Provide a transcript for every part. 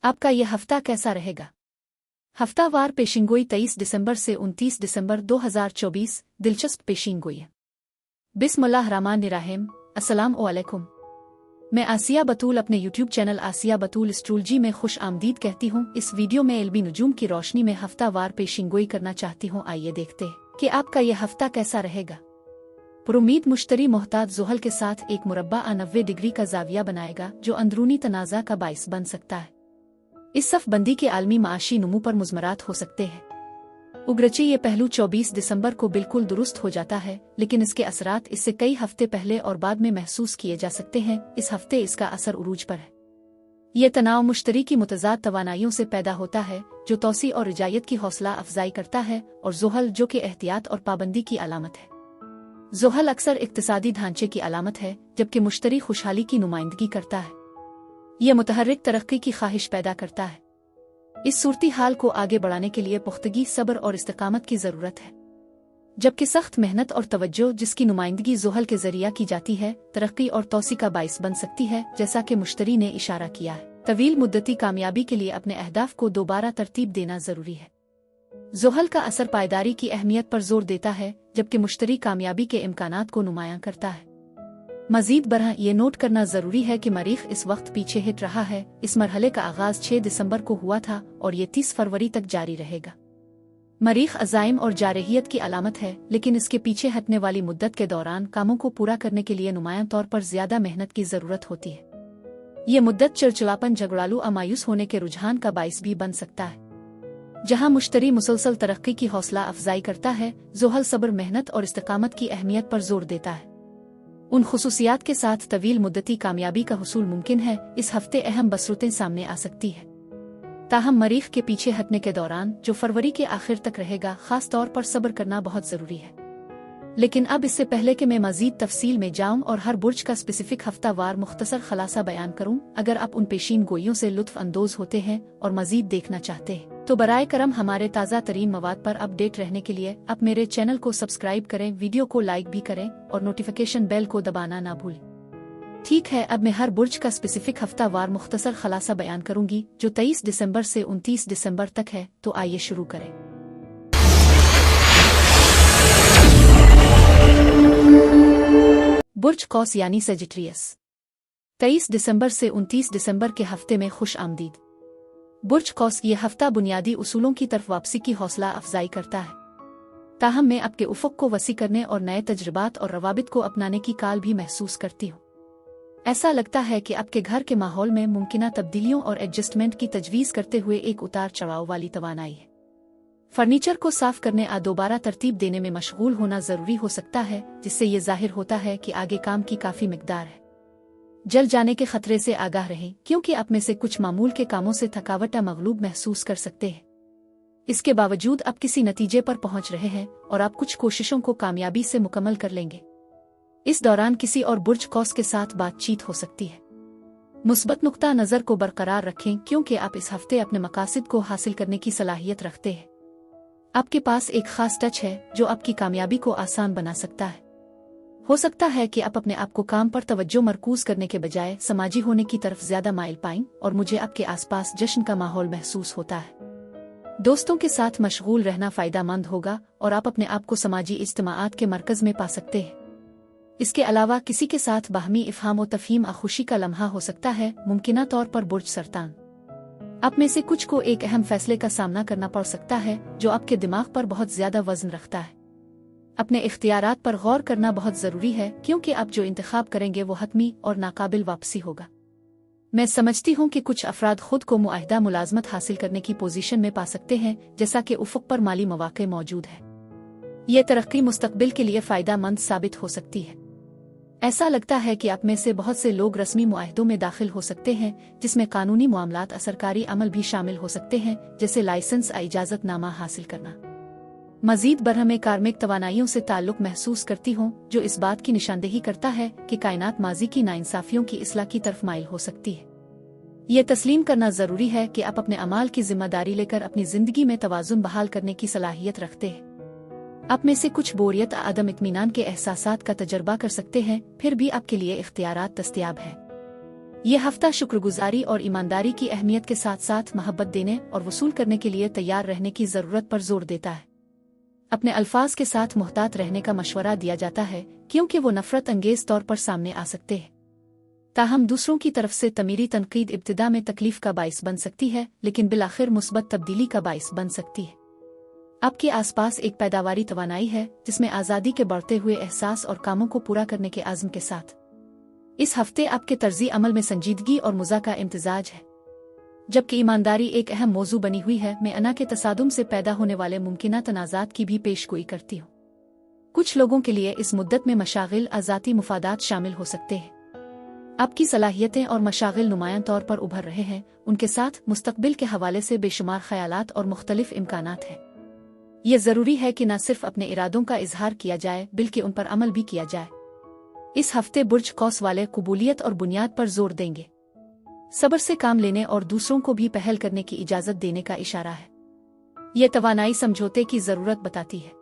आपका यह हफ्ता कैसा रहेगा? हफ्तावार पेशिंगोई 23 दिसंबर से 29 दिसंबर 2024। दिलचस्प पेशिंगोई। बिस्मिल्लाहिर्रहमानिर्रहीम। अस्सलाम वालेकुम। मैं आसिया बतूल अपने YouTube चैनल आसिया बतूल एस्ट्रोलॉजी में खुश आमदीद कहती हूँ। इस वीडियो में इल्मी नुजूम की रोशनी में हफ्तावार पेशिंगोई करना चाहती हूँ। आइए देखते हैं कि आपका यह हफ्ता कैसा रहेगा। पुरुमीद मुश्तरी मोहताज ज़ुहल के साथ एक मुरब्बा 90 डिग्री का जाविया बनाएगा जो अंदरूनी तनाज़ा का बाइस बन सकता है। इस सफ़बंदी के आलमी माशी नमू पर मुज़मरात हो सकते हैं। उग्रची ये पहलू 24 दिसंबर को बिल्कुल दुरुस्त हो जाता है, लेकिन इसके असरात इससे कई हफ्ते पहले और बाद में महसूस किए जा सकते हैं। इस हफ्ते इसका असर उरूज पर है। ये तनाव मुश्तरी की मुतज़ाद तवानाइयों से पैदा होता है जो तौसी और रिजायत की हौसला अफजाई करता है, और ज़ुहल जो कि एहतियात और पाबंदी की अलामत है। ज़ुहल अक्सर इक्तिसादी ढांचे की अलामत है, जबकि मुश्तरी खुशहाली की नुमाइंदगी करता है। यह मुतहर्रिक तरक्की की ख्वाहिश पैदा करता है। इस सूरती हाल को आगे बढ़ाने के लिए पुख्तगी, सब्र और इस्तिकामत की ज़रूरत है, जबकि सख्त मेहनत और तवज्जो जिसकी नुमाइंदगी ज़ुहल के ज़रिया की जाती है तरक्की और तौसी का बाइस बन सकती है। जैसा कि मुश्तरी ने इशारा किया है, तवील मुद्दती कामयाबी के लिए अपने अहदाफ को दोबारा तरतीब देना ज़रूरी है। ज़ुहल का असर पायदारी की अहमियत पर जोर देता है, जबकि मुश्तरी कामयाबी के इम्कानात को नुमायां करता है। मजीद बरह ये नोट करना ज़रूरी है कि मरीख इस वक्त पीछे हट रहा है। इस मरहले का आगाज़ 6 दिसंबर को हुआ था और ये 30 फरवरी तक जारी रहेगा। मरीख अज़ाइम और जारहियत की अलामत है, लेकिन इसके पीछे हटने वाली मुद्दत के दौरान कामों को पूरा करने के लिए नुमायां तौर पर ज़्यादा मेहनत की ज़रूरत होती है। ये मुद्दत चिड़चिड़ापन, झगड़ालू, अमायूस होने के रुझान का बाइस भी बन सकता है। जहां मुश्तरी मुसलसल तरक्की की हौसला अफजाई करता है, ज़ुहल सब्र, मेहनत और इस्तिकामत की अहमियत पर जोर देता है। उन खुसूसियात के साथ तवील मुद्दती कामयाबी का हुसूल मुमकिन है। इस हफ्ते अहम बसरतें सामने आ सकती है। ताहम मरीख के पीछे हटने के दौरान जो फरवरी के आखिर तक रहेगा, खास तौर पर सब्र करना बहुत ज़रूरी है। लेकिन अब इससे पहले कि मैं मज़ीद तफसील में जाऊं और हर बुर्ज का स्पेसिफिक हफ्तावार मुख्तसर खलासा बयान करूं, अगर आप उन पेशीन गोइयों से लुत्फ़ अंदोज़ होते हैं और मज़ीद देखना चाहते हैं तो बराए करम हमारे ताज़ा तरीन मवाद पर अपडेट रहने के लिए आप मेरे चैनल को सब्सक्राइब करें, वीडियो को लाइक भी करें और नोटिफिकेशन बेल को दबाना ना भूलें। ठीक है, अब मैं हर बुर्ज का स्पेसिफिक हफ्तावार मुख्तसर खलासा बयान करूंगी जो 23 दिसंबर से 29 दिसंबर तक है। तो आइए शुरू करें। बुर्ज कौस यानी सेजिटेरियस। 23 दिसंबर से 29 दिसंबर के हफ्ते में खुश आमदीद। बुर्ज कौस ये हफ्ता बुनियादी उसूलों की तरफ वापसी की हौसला अफजाई करता है, ताहम मैं आपके उफ़क़ को वसी करने और नए तजर्बात और रवाबित को अपनाने की काल भी महसूस करती हूँ। ऐसा लगता है कि आपके घर के माहौल में मुमकिना तब्दीलियों और एडजस्टमेंट की तजवीज़ करते हुए एक उतार चढ़ाव वाली तवानाई है। फर्नीचर को साफ करने और दोबारा तरतीब देने में मशगूल होना ज़रूरी हो सकता है, जिससे ये ज़ाहिर होता है कि आगे काम की काफ़ी मिकदार है। जल जाने के खतरे से आगाह रहें, क्योंकि आप में से कुछ मामूल के कामों से थकावट या मगलूब महसूस कर सकते हैं। इसके बावजूद आप किसी नतीजे पर पहुंच रहे हैं और आप कुछ कोशिशों को कामयाबी से मुकम्मल कर लेंगे। इस दौरान किसी और बुर्ज कौस के साथ बातचीत हो सकती है। मुस्बत नुक्ता नज़र को बरकरार रखें, क्योंकि आप इस हफ्ते अपने मकासद को हासिल करने की सलाहियत रखते हैं। आपके पास एक खास टच है जो आपकी कामयाबी को आसान बना सकता है। हो सकता है कि आप अपने आप को काम पर तवज्जो मरकूज करने के बजाय समाजी होने की तरफ ज्यादा माइल पाएं, और मुझे आपके आसपास जश्न का माहौल महसूस होता है। दोस्तों के साथ मशगूल रहना फायदेमंद होगा और आप अपने आप को समाजी इज्तिमाआत के मरकज में पा सकते हैं। इसके अलावा किसी के साथ बाहमी इफ़हाम और तफहीम खुशी का लम्हा हो सकता है। मुमकिना तौर पर बुर्ज सरतान, आप में से कुछ को एक अहम फैसले का सामना करना पड़ सकता है जो आपके दिमाग पर बहुत ज्यादा वजन रखता है। अपने इख्तियारात पर गौर करना बहुत ज़रूरी है, क्योंकि आप जो इंतखाब करेंगे वो हतमी और नाकाबिल वापसी होगा। मैं समझती हूँ कि कुछ अफराद खुद को मुआहिदा मुलाजमत हासिल करने की पोजीशन में पा सकते हैं, जैसा कि उफ़क़ पर माली मौक़े मौजूद है। ये तरक्की मुस्तक़बिल के लिए फ़ायदेमंद साबित हो सकती है। ऐसा लगता है कि आप में से बहुत से लोग रस्मी मुआहिदों में दाखिल हो सकते हैं, जिसमें कानूनी मामलात और सरकारी अमल भी शामिल हो सकते हैं, जैसे लाइसेंस या इजाज़तनामा हासिल करना। मजीद बरह में कार्मिक तवानाइयों से ताल्लुक़ महसूस करती हूँ, जो इस बात की निशानदेही करता है कि कायनात माजी की नाइंसाफियों की इस्लाह की तरफ माइल हो सकती है। ये तस्लीम करना ज़रूरी है कि आप अपने अमाल की जिम्मेदारी लेकर अपनी ज़िंदगी में तवाज़ुन बहाल करने की सलाहियत रखते हैं। आप में से कुछ बोरियत और अदम इत्मीनान के एहसासात का तजर्बा कर सकते हैं, फिर भी आपके लिए इख्तियारात दस्तयाब है। ये हफ्ता शुक्रगुजारी और ईमानदारी की अहमियत के साथ साथ मोहब्बत देने और वसूल करने के लिए तैयार रहने की ज़रूरत पर जोर देता है। अपने अल्फाज के साथ मुहतात रहने का मशवरा दिया जाता है क्योंकि वो नफरत अंगेज तौर पर सामने आ सकते हैं। ताहम दूसरों की तरफ से तमीरी तनकीद इब्तिदा में तकलीफ का बाइस बन सकती है, लेकिन बिलाखिर मुस्बत तब्दीली का बाइस बन सकती है। आपके आसपास एक पैदावारी तवानाई है जिसमें आज़ादी के बढ़ते हुए एहसास और कामों को पूरा करने के आज़म के साथ इस हफ्ते आपके तर्जी अमल में संजीदगी और मुज़ा का इम्तिजाज है। जबकि ईमानदारी एक अहम मौजू बनी हुई है, मैं अना के तसादुम से पैदा होने वाले मुमकिना तनाज़ात की भी पेशगोई करती हूँ। कुछ लोगों के लिए इस मुद्दत में मशागिल आज़ाती मुफादात शामिल हो सकते हैं। आपकी सलाहियतें और मशागिल नुमायां तौर पर उभर रहे हैं, उनके साथ मुस्तकबिल के हवाले से बेशुमार ख्यालात और मुख्तलिफ इम्कानात हैं। ये ज़रूरी है कि न सिर्फ अपने इरादों का इजहार किया जाए बल्कि उन पर अमल भी किया जाए। इस हफ्ते बुर्ज कौस वाले कबूलियत और बुनियाद पर जोर देंगे, सब्र से काम लेने और दूसरों को भी पहल करने की इजाज़त देने का इशारा है। ये तवानाई समझौते की ज़रूरत बताती है।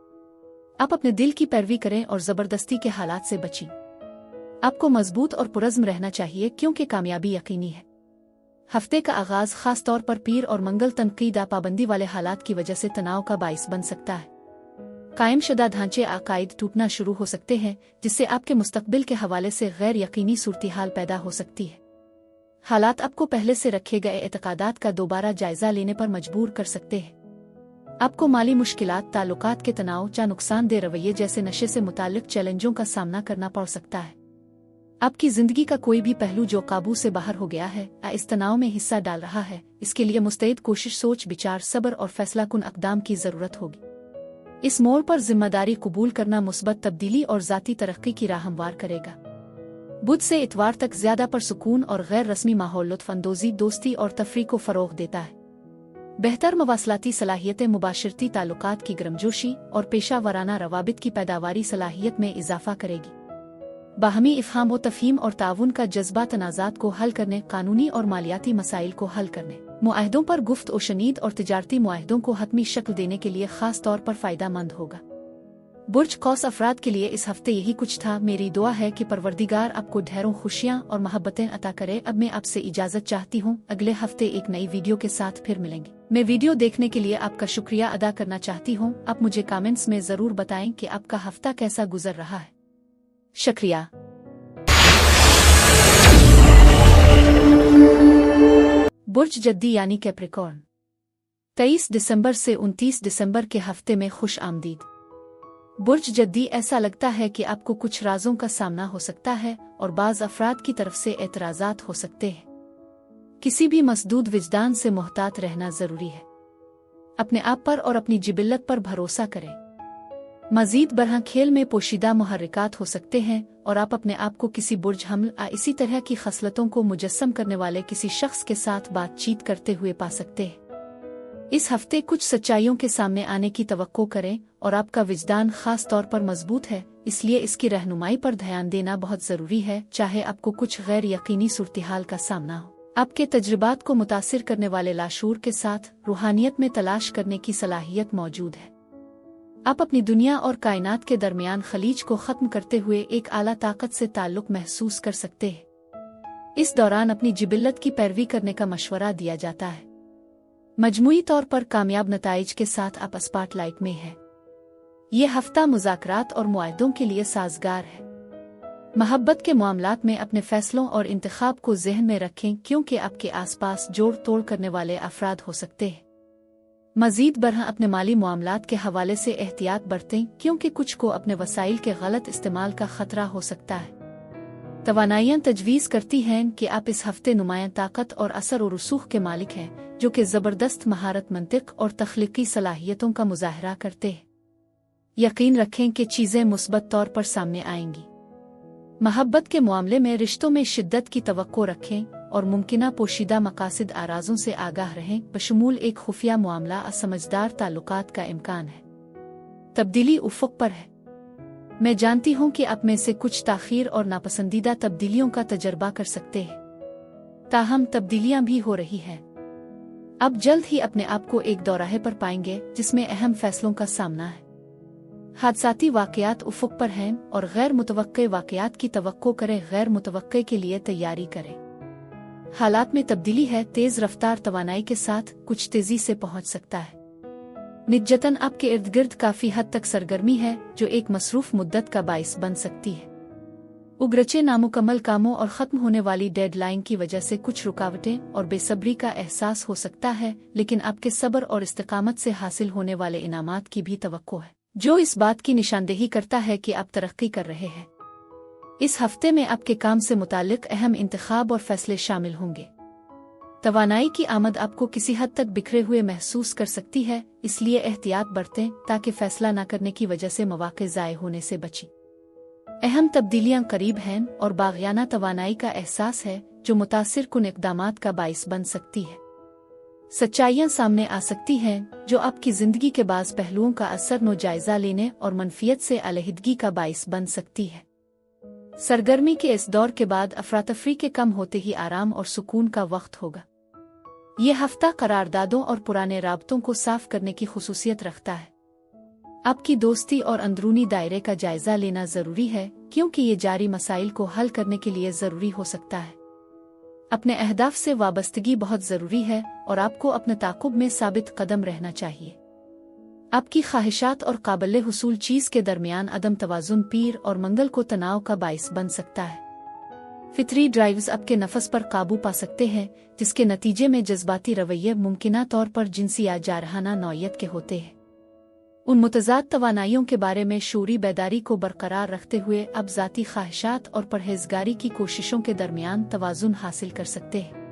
आप अपने दिल की पैरवी करें और ज़बरदस्ती के हालात से बचें। आपको मजबूत और पुरज़्म रहना चाहिए क्योंकि कामयाबी यकीनी है। हफ्ते का आगाज़ खास तौर पर पीर और मंगल तनकीदा पाबंदी वाले हालात की वजह से तनाव का बाइस बन सकता है। कायम शुदा ढांचे अकायद टूटना शुरू हो सकते हैं, जिससे आपके मुस्तकबिल के हवाले से गैर यकीनी सूरत-ए-हाल पैदा हो सकती है। हालात आपको पहले से रखे गए एतकादात का दोबारा जायजा लेने पर मजबूर कर सकते हैं। आपको माली मुश्किलात, ताल्लुकात के तनाव या नुकसानदेह रवैये जैसे नशे से मुताल्लिक चैलेंजों का सामना करना पड़ सकता है। आपकी जिंदगी का कोई भी पहलू जो काबू से बाहर हो गया है या इस तनाव में हिस्सा डाल रहा है, इसके लिए मुस्तैद कोशिश, सोच विचार, सब्र और फैसला कुन अक़दाम की ज़रूरत होगी। इस मोड़ पर जिम्मेदारी कबूल करना मुस्बत तब्दीली और ज़ाती तरक्की की राह हमवार करेगा। बुध से इतवार तक ज़्यादा परसुकून और गैर रस्मी माहौल लुत्फ़अंदोज़ी, दोस्ती और तफरीक को फ़रोग़ देता है। बेहतर मवासलाती सलाहियतें, मुबाशरती ताल्लुकात की गर्मजोशी और पेशा वराना रवाबित की पैदावारी सलाहियत में इजाफ़ा करेगी। बाहमी इफ़हाम व तफ़हीम और ताउन का जज्बा तनाज़ात को हल करने, कानूनी और मालियाती मसाइल को हल करने, मुआहदों पर गुफ्त और शनीद और तिजारती मुआहदों को हतमी शक्ल देने के लिए ख़ास तौर पर फ़ायदेमंद होगा। बुर्ज कौस अफराद के लिए इस हफ्ते यही कुछ था। मेरी दुआ है कि परवरदिगार आपको ढेरों खुशियाँ और मोहब्बतें अता करे। अब मैं आपसे इजाज़त चाहती हूँ। अगले हफ्ते एक नई वीडियो के साथ फिर मिलेंगे। मैं वीडियो देखने के लिए आपका शुक्रिया अदा करना चाहती हूँ। आप मुझे कमेंट्स में ज़रूर बताएं कि आपका हफ्ता कैसा गुजर रहा है। शुक्रिया। बुर्ज जद्दी यानी कैप्रिकॉर्न, 23 दिसंबर से 29 दिसंबर के हफ्ते में खुश आमदीद। बुर्ज जद्दी, ऐसा लगता है कि आपको कुछ राजों का सामना हो सकता है और बाज़ अफराद की तरफ से एतराज़ात हो सकते हैं। किसी भी मसदूद विजदान से मुहतात रहना ज़रूरी है। अपने आप पर और अपनी जिबिल्लत पर भरोसा करें। मज़ीद बरहा खेल में पोशीदा मुहर्रिकात हो सकते हैं और आप अपने आप को किसी बुर्ज हमल या इसी तरह की खसलतों को मुजस्सम करने वाले किसी शख्स के साथ बातचीत करते हुए पा सकते हैं। इस हफ्ते कुछ सच्चाइयों के सामने आने की तवक्को करें और आपका विजदान खास तौर पर मजबूत है, इसलिए इसकी रहनुमाई पर ध्यान देना बहुत ज़रूरी है। चाहे आपको कुछ गैर यकीनी सूरत-ए-हाल का सामना हो, आपके तजुर्बात को मुतासिर करने वाले लाशूर के साथ रूहानियत में तलाश करने की सलाहियत मौजूद है। आप अपनी दुनिया और कायनात के दरमियान खलीज को ख़त्म करते हुए एक आला ताकत से ताल्लुक़ महसूस कर सकते हैं। इस दौरान अपनी जिबिल्लत की पैरवी करने का मशवरा दिया जाता है। मजमूई तौर पर कामयाब नताइज के साथ आप स्पॉटलाइट में हैं। ये हफ्ता मुज़ाकरात और मुआहदों के लिए साजगार है। मोहब्बत के मामलात में अपने फैसलों और इंतखाब को ज़हन में रखें क्योंकि आपके आसपास जोड़ तोड़ करने वाले अफराद हो सकते हैं। मज़ीद बरहा अपने माली मामलात के हवाले से एहतियात बरतें क्योंकि कुछ को अपने वसाइल के गलत इस्तेमाल का खतरा हो सकता है। तवानाइयाँ तजवीज़ करती हैं कि आप इस हफ्ते नुमायाँ ताकत और असर और रसूख के मालिक हैं, जो कि ज़बरदस्त महारत, मंतिक और तख्लीकी सलाहियतों का मुज़ाहरा करते हैं। यकीन रखें कि चीज़ें मुस्बत तौर पर सामने आएंगी। मोहब्बत के मामले में रिश्तों में शिद्दत की तवक्को रखें और मुमकिना पोशीदा मकासिद आराज़ों से आगाह रहें, बशमूल एक खुफिया मामला असमझदार ताल्लुकात का इम्कान है। तब्दीली उफ़ुक़ पर है। मैं जानती हूँ कि आप में से कुछ ताख़ीर और नापसंदीदा तब्दीलियों का तजर्बा कर सकते हैं, ताहम तब्दीलियाँ भी हो रही हैं। अब जल्द ही अपने आप को एक दौराहे पर पाएंगे जिसमें अहम फैसलों का सामना है। हादसाती वाक़यात उफ़ुक़ पर हैं और गैर मुतवक्के वाक़यात की तवक्को करें। गैर मुतवक्के के लिए तैयारी करें। हालात में तब्दीली है, तेज रफ्तार तवानाई के साथ कुछ तेजी से पहुंच सकता है। निजतन आपके इर्द गिर्द काफी हद तक सरगर्मी है जो एक मसरूफ मुद्दत का बाइस बन सकती है। उग्रचे नामुकम्मल कामों और खत्म होने वाली डेडलाइन की वजह से कुछ रुकावटें और बेसब्री का एहसास हो सकता है, लेकिन आपके सब्र और इस्तिकामत से हासिल होने वाले इनामात की भी तवक्को है, जो इस बात की निशानदेही करता है कि आप तरक्की कर रहे हैं। इस हफ्ते में आपके काम से मुतालिक अहम इंतखाब और फैसले शामिल होंगे। तवानाई की आमद आपको किसी हद तक बिखरे हुए महसूस कर सकती है, इसलिए एहतियात बरतें ताकि फैसला न करने की वजह से मौके ज़ाय होने से बचें। अहम तब्दीलियां करीब हैं और बाग़ियाना तवानाई का एहसास है जो मुतासिर कुन इक़दामात का बाइस बन सकती है। सच्चाइयां सामने आ सकती हैं जो आपकी ज़िंदगी के बाज़ पहलुओं का असर नो जायज़ा लेने और मनफियत से अलहदगी का बाइस बन सकती है। सरगर्मी के इस दौर के बाद अफरातफरी के कम होते ही आराम और सुकून का वक्त होगा। ये हफ्ता करारदादों और पुराने राबतों को साफ करने की खुसूसियत रखता है। आपकी दोस्ती और अंदरूनी दायरे का जायजा लेना जरूरी है, क्योंकि ये जारी मसाइल को हल करने के लिए जरूरी हो सकता है। अपने अहदाफ से वाबस्तगी बहुत जरूरी है और आपको अपने ताकुब में साबित कदम रहना चाहिए। आपकी ख्वाहिशात और काबिल हुसूल चीज़ के दरमियान अदम तवाजुन पीर और मंगल को तनाव का बाइस बन सकता है। फितरी ड्राइव्स आपके नफस पर काबू पा सकते हैं, जिसके नतीजे में जज्बाती रवैये मुमकिना तौर पर जिनसी या जारहाना नौयत के होते हैं। उन मुतज़ाद तवानाइयों के बारे में शूरी बेदारी को बरकरार रखते हुए अब ज़ाती ख्वाहिशात और परहेजगारी की कोशिशों के दरमियान तवाज़ुन हासिल कर सकते हैं।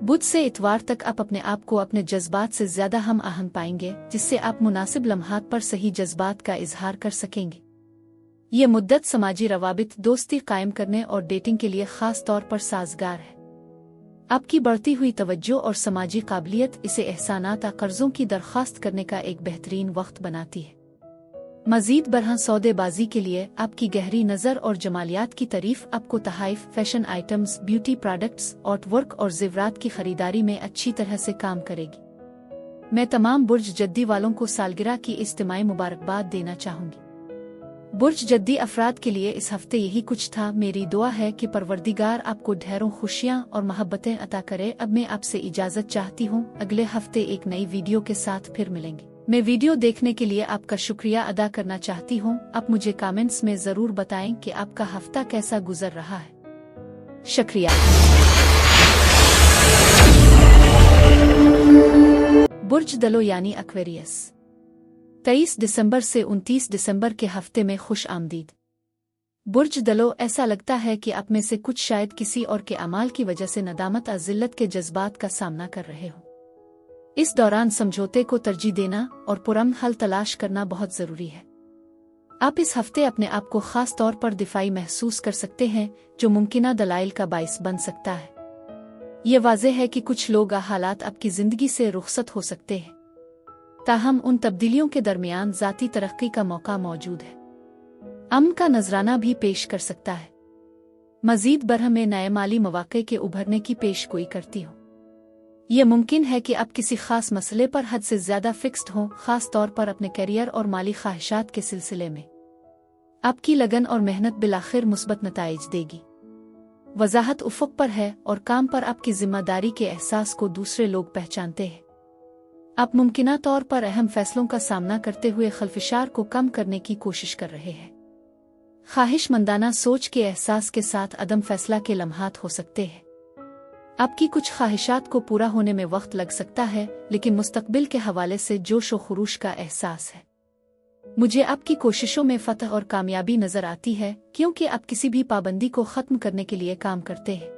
बुध से इतवार तक आप अपने आप को अपने जज्बात से ज़्यादा हम आहंग पाएंगे, जिससे आप मुनासिब लम्हात पर सही जज्बात का इजहार कर सकेंगे। ये मुद्दत समाजी रवाबित, दोस्ती कायम करने और डेटिंग के लिए ख़ास तौर पर साजगार है। आपकी बढ़ती हुई तवज्जो और समाजी काबिलियत इसे एहसानात या कर्जों की दरख्वास्त करने का एक बेहतरीन वक्त बनाती है। मज़ीद बरहा सौदेबाजी के लिए आपकी गहरी नज़र और जमालियात की तारीफ आपको तहाइफ, fashion items, beauty products, artwork और ज़ेवरात की खरीदारी में अच्छी तरह से काम करेगी। मैं तमाम बुर्ज जद्दी वालों को सालगिरह की इज्तिमाई मुबारकबाद देना चाहूँगी। बुर्ज जद्दी अफराद के लिए इस हफ्ते यही कुछ था। मेरी दुआ है कि परवरदिगार आपको ढेरों खुशियाँ और मोहब्बतें अता करे। अब मैं आपसे इजाज़त चाहती हूँ। अगले हफ्ते एक नई वीडियो के साथ फिर मिलेंगे। मैं वीडियो देखने के लिए आपका शुक्रिया अदा करना चाहती हूँ। आप मुझे कमेंट्स में ज़रूर बताएं कि आपका हफ्ता कैसा गुजर रहा है। शुक्रिया। बुर्ज दलो यानी एक्वेरियस, 23 दिसंबर से 29 दिसंबर के हफ्ते में खुश आमदीद। बुर्ज दलो, ऐसा लगता है कि आप में से कुछ शायद किसी और के अमाल की वजह से नदामत और ज़िल्लत के जज्बात का सामना कर रहे हो। इस दौरान समझौते को तरजीह देना और पुरअमन हल तलाश करना बहुत ज़रूरी है। आप इस हफ्ते अपने आप को ख़ास तौर पर दिफाई महसूस कर सकते हैं, जो मुमकिना दलाइल का बाइस बन सकता है। ये वाज़ेह है कि कुछ लोग हालात आपकी ज़िंदगी से रुखसत हो सकते हैं, ताहम उन तब्दीलियों के दरमियान ज़ाती तरक्की का मौका मौजूद है। अमन का नजराना भी पेश कर सकता है। मज़ीद बरह में नए माली मौक़े के उभरने की पेशगोई करती हो। ये मुमकिन है कि आप किसी खास मसले पर हद से ज़्यादा फिक्स्ड हों, ख़ास तौर पर अपने करियर और माली ख्वाहिशात के सिलसिले में। आपकी लगन और मेहनत बिलाखिर मुस्बत नताइज देगी। वजाहत उफ़ुक़ पर है और काम पर आपकी ज़िम्मेदारी के एहसास को दूसरे लोग पहचानते हैं। आप मुमकिना तौर पर अहम फैसलों का सामना करते हुए खलफिशार को कम करने की कोशिश कर रहे हैं। ख्वाहिशमंदाना सोच के एहसास के साथ अदम फैसला के लम्हात हो सकते हैं। आपकी कुछ ख्वाहिशात को पूरा होने में वक्त लग सकता है, लेकिन मुस्तकबिल के हवाले से जोश व खुरूश का एहसास है। मुझे आपकी कोशिशों में फतह और कामयाबी नजर आती है, क्योंकि आप किसी भी पाबंदी को खत्म करने के लिए काम करते हैं।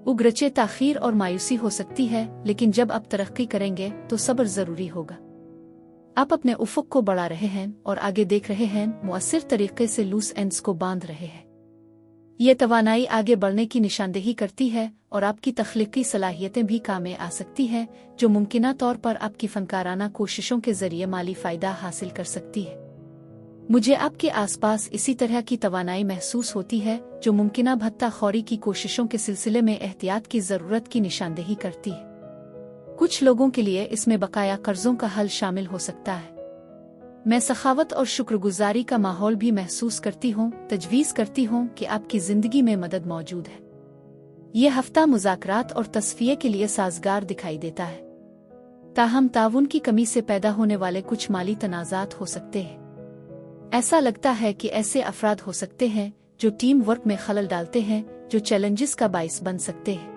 उग्रचे ताखीर और मायूसी हो सकती है, लेकिन जब आप तरक्की करेंगे तो सब्र जरूरी होगा। आप अपने उफ़ुक़ को बढ़ा रहे हैं और आगे देख रहे हैं, मुअस्सिर तरीके से लूस एंड्स को बांध रहे हैं। ये तवानाई आगे बढ़ने की निशानदेही करती है और आपकी तख्लीकी सलाहियतें भी काम में आ सकती हैं, जो मुमकिना तौर पर आपकी फनकाराना कोशिशों के जरिए माली फ़ायदा हासिल कर सकती है। मुझे आपके आसपास इसी तरह की तवानाई महसूस होती है, जो मुमकिना भत्ता खौरी की कोशिशों के सिलसिले में एहतियात की ज़रूरत की निशानदेही करती है। कुछ लोगों के लिए इसमें बकाया कर्जों का हल शामिल हो सकता है। मैं सखावत और शुक्रगुजारी का माहौल भी महसूस करती हूँ, तजवीज़ करती हूँ कि आपकी ज़िंदगी में मदद मौजूद है। ये हफ्ता मुज़ाकरात और तस्फिये के लिए साजगार दिखाई देता है, ताहम ताउन की कमी से पैदा होने वाले कुछ माली तनाज़ात हो सकते हैं। ऐसा लगता है कि ऐसे अफराद हो सकते हैं जो टीम वर्क में खलल डालते हैं, जो चैलेंजेस का बाइस बन सकते हैं।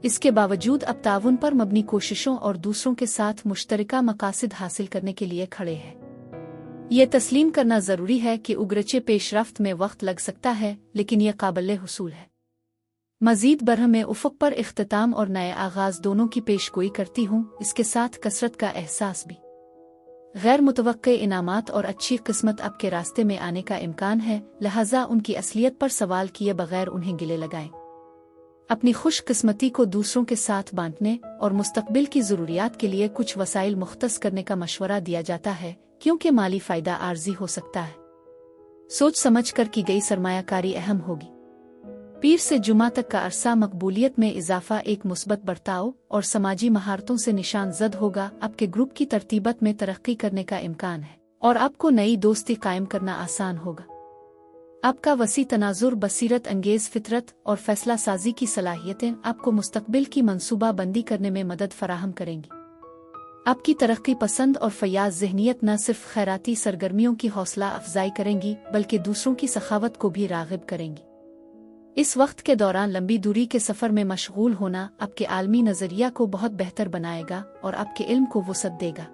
इसके बावजूद अब ताउन पर मबनी कोशिशों और दूसरों के साथ मुश्तरका मकासद हासिल करने के लिए खड़े हैं। ये तस्लीम करना ज़रूरी है कि उगरचे पेशरफ्त में वक्त लग सकता है, लेकिन यह काबिल हुसूल है। मज़ीद बरह में उफ़क़ पर इख्तिताम और नए आगाज़ दोनों की पेशगोई करती हूँ, इसके साथ कसरत का एहसास भी। गैर मुतवक्के इनामात और अच्छी किस्मत आपके रास्ते में आने का इम्कान है, लिहाजा उनकी असलियत पर सवाल किए बगैर उन्हें गिले लगाएं। अपनी खुशकिस्मती को दूसरों के साथ बांटने और मुस्तक़बिल की ज़रूरियात के लिए कुछ वसाइल मुख्तस करने का मशवरा दिया जाता है, क्योंकि माली फ़ायदा आर्जी हो सकता है। सोच समझ कर की गई सरमायाकारी अहम होगी। पीर से जुमा तक का अरसा मकबूलियत में इजाफा, एक मुस्बत बर्ताव और समाजी महारतों से निशान जद होगा। आपके ग्रुप की तरतीबत में तरक्की करने का इम्कान है और आपको नई दोस्ती कायम करना आसान होगा। आपका वसी तनाजुर, बसीरत अंगेज फितरत और फैसला साजी की सलाहियतें आपको मुस्तकबिल की मंसूबा बंदी करने में मदद फराहम करेंगी। आपकी तरक्की पसंद और फयाज ज़हनियत न सिर्फ खैराती सरगर्मियों की हौसला अफजाई करेंगी, बल्कि दूसरों की सखावत को भी राग़िब करेंगी। इस वक्त के दौरान लंबी दूरी के सफ़र में मशगूल होना आपके आलमी नज़रिया को बहुत बेहतर बनाएगा और आपके इल्म को वुसअत देगा।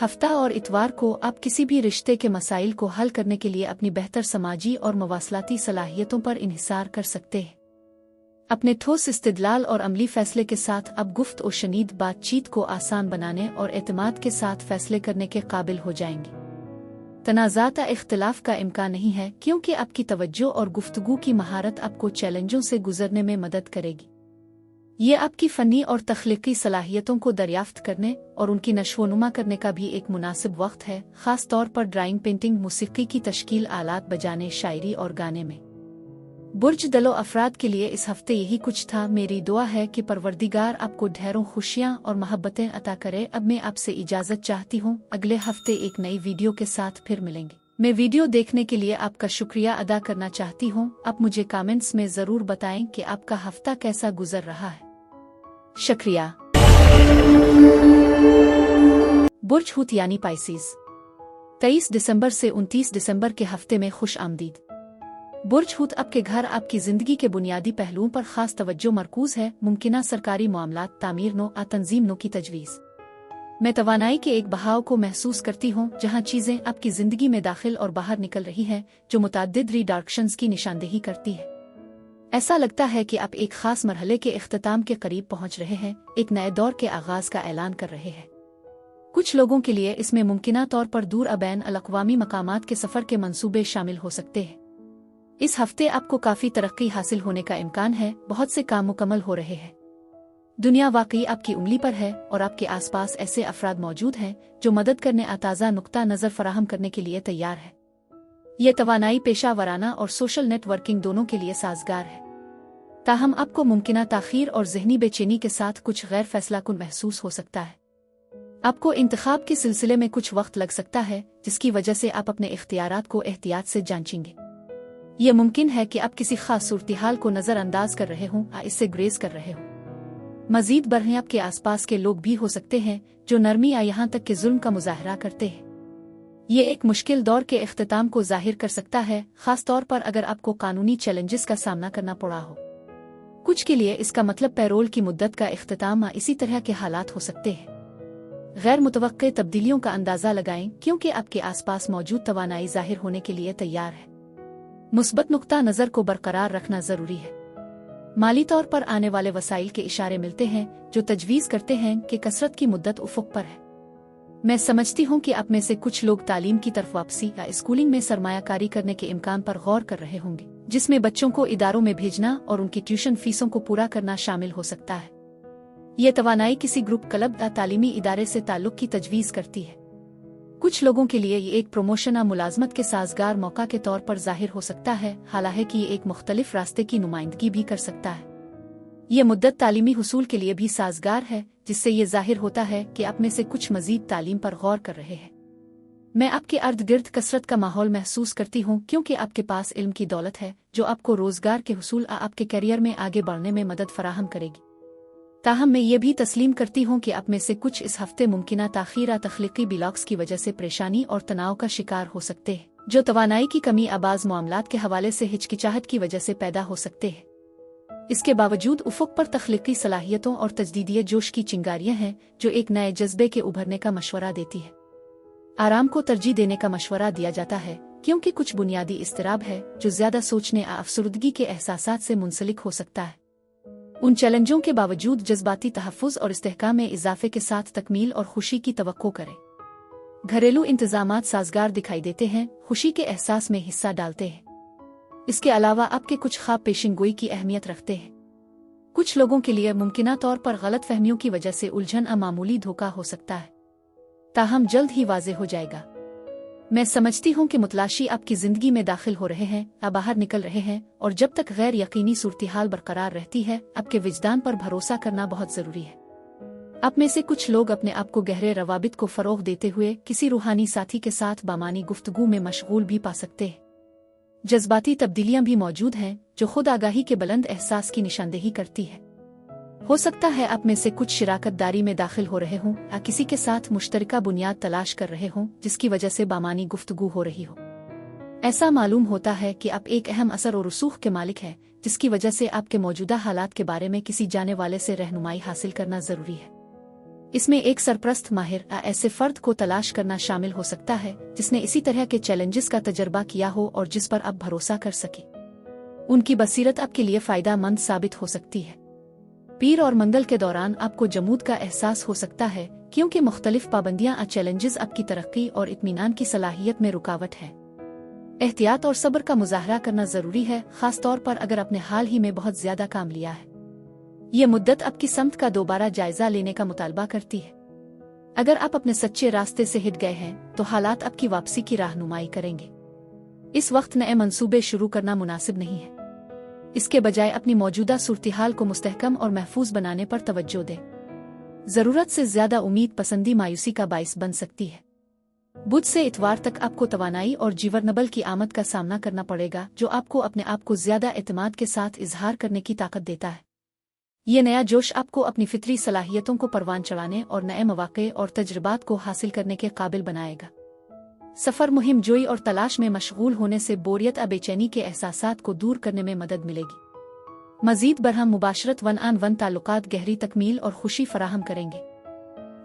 हफ्ता और इतवार को आप किसी भी रिश्ते के मसाइल को हल करने के लिए अपनी बेहतर समाजी और मवासलाती सलाहियतों पर इन्हिसार कर सकते हैं। अपने ठोस इस्तिदलाल और अमली फैसले के साथ अब गुफ्त और शनीद बातचीत को आसान बनाने और एतमाद के साथ फैसले करने के काबिल हो जाएंगे। तनाज़ात इख्तिलाफ का इम्कान नहीं है, क्योंकि आपकी तवज्जो और गुफ्तगू की महारत आपको चैलेंजों से गुजरने में मदद करेगी। ये आपकी फ़नी और तख्लीकी सलाहियतों को दरियाफ्त करने और उनकी नशोनुमा करने का भी एक मुनासिब वक्त है, ख़ास तौर पर ड्राइंग, पेंटिंग, मूसीक़ी की तश्कील, आलात बजाने, शायरी और गाने में। बुर्ज दलो अफराद के लिए इस हफ्ते यही कुछ था। मेरी दुआ है कि परवरदिगार आपको ढेरों खुशियाँ और मोहब्बतें अता करे। अब मैं आपसे इजाज़त चाहती हूँ। अगले हफ्ते एक नई वीडियो के साथ फिर मिलेंगे। मैं वीडियो देखने के लिए आपका शुक्रिया अदा करना चाहती हूँ। आप मुझे कमेंट्स में ज़रूर बताएं कि आपका हफ्ता कैसा गुजर रहा है। शुक्रिया। बुर्ज हूत यानी पाइसिस, 23 दिसंबर से 29 दिसंबर के हफ्ते में खुश आमदीद। बुर्ज हूत आपके घर, आपकी ज़िंदगी के बुनियादी पहलुओं पर ख़ास तवज्जो मरकूज़ है। मुमकिना सरकारी मामलात, तामीर नो आ तंजीम नो की तजवीज़। मैं तवानाई के एक बहाव को महसूस करती हूँ, जहाँ चीज़ें आपकी ज़िंदगी में दाखिल और बाहर निकल रही हैं, जो मुतअद्दिद रीडायरेक्शंस की निशानदेही करती है। ऐसा लगता है कि आप एक ख़ास मरहले के इख्तिताम के करीब पहुँच रहे हैं, एक नए दौर के आगाज़ का ऐलान कर रहे हैं। कुछ लोगों के लिए इसमें मुमकिना तौर पर दूर अबैन अल-अक़वामी मकामात के सफ़र के मंसूबे शामिल हो सकते हैं। इस हफ्ते आपको काफ़ी तरक्की हासिल होने का इम्कान है। बहुत से काम मुकम्मल हो रहे हैं। दुनिया वाकई आपकी उंगली पर है और आपके आसपास ऐसे अफराद मौजूद हैं जो मदद करने, ताज़ा नुक्ता नज़र फराहम करने के लिए तैयार है। ये तवानाई पेशा वराना और सोशल नेटवर्किंग दोनों के लिए साजगार है। ताहम आपको मुमकिना ताख़ीर और ज़हनी बेचैनी के साथ कुछ गैर फैसलाकुन महसूस हो सकता है। आपको इंतखाब के सिलसिले में कुछ वक्त लग सकता है, जिसकी वजह से आप अपने इख्तियारात को एहतियात से जांचेंगे। ये मुमकिन है कि आप किसी खास सूरत-ए-हाल को नज़रअंदाज कर रहे हों या इससे ग्रेज़ कर रहे हों। मज़ीद बरह आपके आसपास के लोग भी हो सकते हैं जो नरमी या यहाँ तक कि जुल्म का मुज़ाहरा करते हैं। ये एक मुश्किल दौर के इख्तिताम को ज़ाहिर कर सकता है, ख़ास तौर पर अगर आपको कानूनी चैलेंजेस का सामना करना पड़ा हो। कुछ के लिए इसका मतलब पैरोल की मुद्दत का इख्तिताम या इसी तरह के हालात हो सकते हैं। गैर मुतवक्के तब्दीलियों का अंदाज़ा लगाएं, क्योंकि आपके आसपास मौजूद तवानाई ज़ाहिर होने के लिए तैयार है। मुस्बत नुक्ता नज़र को बरकरार रखना ज़रूरी है। माली तौर पर आने वाले वसाइल के इशारे मिलते हैं जो तजवीज़ करते हैं कि कसरत की मुद्दत उफ़ुक़ पर है। मैं समझती हूँ कि आप में से कुछ लोग तालीम की तरफ वापसी या स्कूलिंग में सरमायाकारी करने के इम्कान पर गौर कर रहे होंगे, जिसमें बच्चों को इदारों में भेजना और उनकी ट्यूशन फीसों को पूरा करना शामिल हो सकता है। ये तवानाई किसी ग्रुप, क्लब या तालीमी इदारे से ताल्लुक़ की तजवीज़ करती है। कुछ लोगों के लिए ये एक प्रमोशन या मुलाजमत के साजगार मौका के तौर पर ज़ाहिर हो सकता है, हालांकि ये एक मुख्तलिफ रास्ते की नुमाइंदगी भी कर सकता है। ये मुद्दत तालीमी हुसूल के लिए भी साजगार है, जिससे ये ज़ाहिर होता है कि आप में से कुछ मज़ीद तालीम पर गौर कर रहे हैं। मैं आपके अर्द गिर्द कसरत का माहौल महसूस करती हूँ क्योंकि आपके पास इल्म की दौलत है जो आपको रोजगार के हुसूल आपके करियर में आगे बढ़ने में मदद फराहम करेगी। ताहम मैं ये भी तस्लीम करती हूँ कि आप में से कुछ इस हफ्ते मुमकिना ताख़ीर तख्लीकी ब्लॉक्स की वजह से परेशानी और तनाव का शिकार हो सकते हैं, जो तवानाई की कमी आबाज मामलात के हवाले से हिचकिचाहट की वजह से पैदा हो सकते हैं। इसके बावजूद उफ़ुक़ पर तख्लीकी सलाहियतों और तजदीदी जोश की चिंगारियाँ हैं जो एक नए जज्बे के उभरने का मशवरा देती है। आराम को तरजीह देने का मशवरा दिया जाता है क्योंकि कुछ बुनियादी इस्तिराब है जो ज्यादा सोचने अफसरदगी के एहसासात से मुंसलिक हो सकता है। उन चैलेंजों के बावजूद जज्बाती तहफ़्फ़ुज़ और इस्तेहकाम में इजाफे के साथ तकमील और खुशी की तवक्को करें। घरेलू इंतजामात साजगार दिखाई देते हैं, खुशी के एहसास में हिस्सा डालते हैं। इसके अलावा आपके कुछ ख्वाब पेशिनगोई की अहमियत रखते हैं। कुछ लोगों के लिए मुमकिना तौर पर गलत फहमियों की वजह से उलझन मामूली धोखा हो सकता है, ताहम जल्द ही वाज़ेह हो जाएगा। मैं समझती हूँ कि मुतलाशी आपकी जिंदगी में दाखिल हो रहे हैं या बाहर निकल रहे हैं, और जब तक गैर यकीनी सूरत-हाल बरकरार रहती है आपके विजदान पर भरोसा करना बहुत जरूरी है। आप में से कुछ लोग अपने आप को गहरे रवाबित को फरोग देते हुए किसी रूहानी साथी के साथ बामानी गुफ्तगू में मशगूल भी पा सकते हैं। जज्बाती तब्दीलियां भी मौजूद हैं जो खुद आगाही के बुलंद एहसास की निशानदेही करती है। हो सकता है आप में से कुछ शिराकत दारी में दाखिल हो रहे हों या किसी के साथ मुश्तरका बुनियाद तलाश कर रहे हों जिसकी वजह से बामानी गुफ्तगू हो रही हो। ऐसा मालूम होता है कि आप एक अहम असर और रसूख के मालिक हैं जिसकी वजह से आपके मौजूदा हालात के बारे में किसी जाने वाले से रहनुमाई हासिल करना जरूरी है। इसमें एक सरप्रस्त माहिर या ऐसे फर्द को तलाश करना शामिल हो सकता है जिसने इसी तरह के चैलेंजेस का तजर्बा किया हो और जिस पर आप भरोसा कर सके। उनकी बसीरत आपके लिए फायदा मंद साबित हो सकती है। पीर और मंगल के दौरान आपको जमूद का एहसास हो सकता है क्योंकि मुख्तलिफ पाबंदियां और चैलेंजेस आपकी तरक्की और इत्मीनान की सलाहियत में रुकावट है। एहतियात और सब्र का मुजाहरा करना जरूरी है, खास तौर पर अगर आपने हाल ही में बहुत ज्यादा काम लिया है। ये मुद्दत आपकी समत का दोबारा जायजा लेने का मुतालबा करती है। अगर आप अपने सच्चे रास्ते से हिट गए हैं तो हालात आपकी वापसी की राहनुमाई करेंगे। इस वक्त नए मंसूबे शुरू करना मुनासिब नहीं है। इसके बजाय अपनी मौजूदा सूरत-हाल को मुस्तहकम और महफूज बनाने पर तवज्जो दें। जरूरत से ज्यादा उम्मीद पसंदी मायूसी का बाइस बन सकती है। बुध से इतवार तक आपको तवानाई और जीवरनबल की आमद का सामना करना पड़ेगा जो आपको अपने आप को ज्यादा एतमाद के साथ इजहार करने की ताकत देता है। ये नया जोश आपको अपनी फितरी सलाहियतों को परवान चढ़ाने और नए मौक़े और तजर्बात को हासिल करने के काबिल बनाएगा। सफर मुहिम जोई और तलाश में मशगूल होने से बोरियत और बेचैनी के एहसासात को दूर करने में मदद मिलेगी। मजीद बरहम मुबाशरत वन आन वन ताल्लुकात गहरी तकमील और खुशी फराहम करेंगे।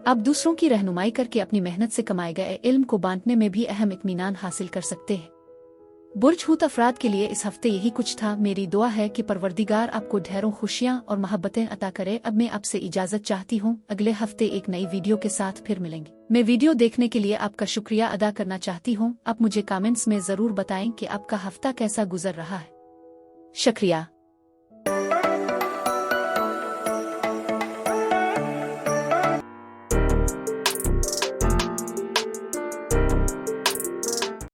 आप दूसरों की रहनुमाई करके अपनी मेहनत से कमाए गए इल्म को बांटने में भी अहम इत्मीनान हासिल कर सकते हैं। बुर्ज हूत अफराद के लिए इस हफ्ते यही कुछ था। मेरी दुआ है कि परवरदिगार आपको ढेरों खुशियाँ और मोहब्बतें अता करे। अब मैं आपसे इजाजत चाहती हूँ। अगले हफ्ते एक नई वीडियो के साथ फिर मिलेंगे। मैं वीडियो देखने के लिए आपका शुक्रिया अदा करना चाहती हूँ। आप मुझे कमेंट्स में जरूर बताएं कि आपका हफ्ता कैसा गुजर रहा है। शुक्रिया।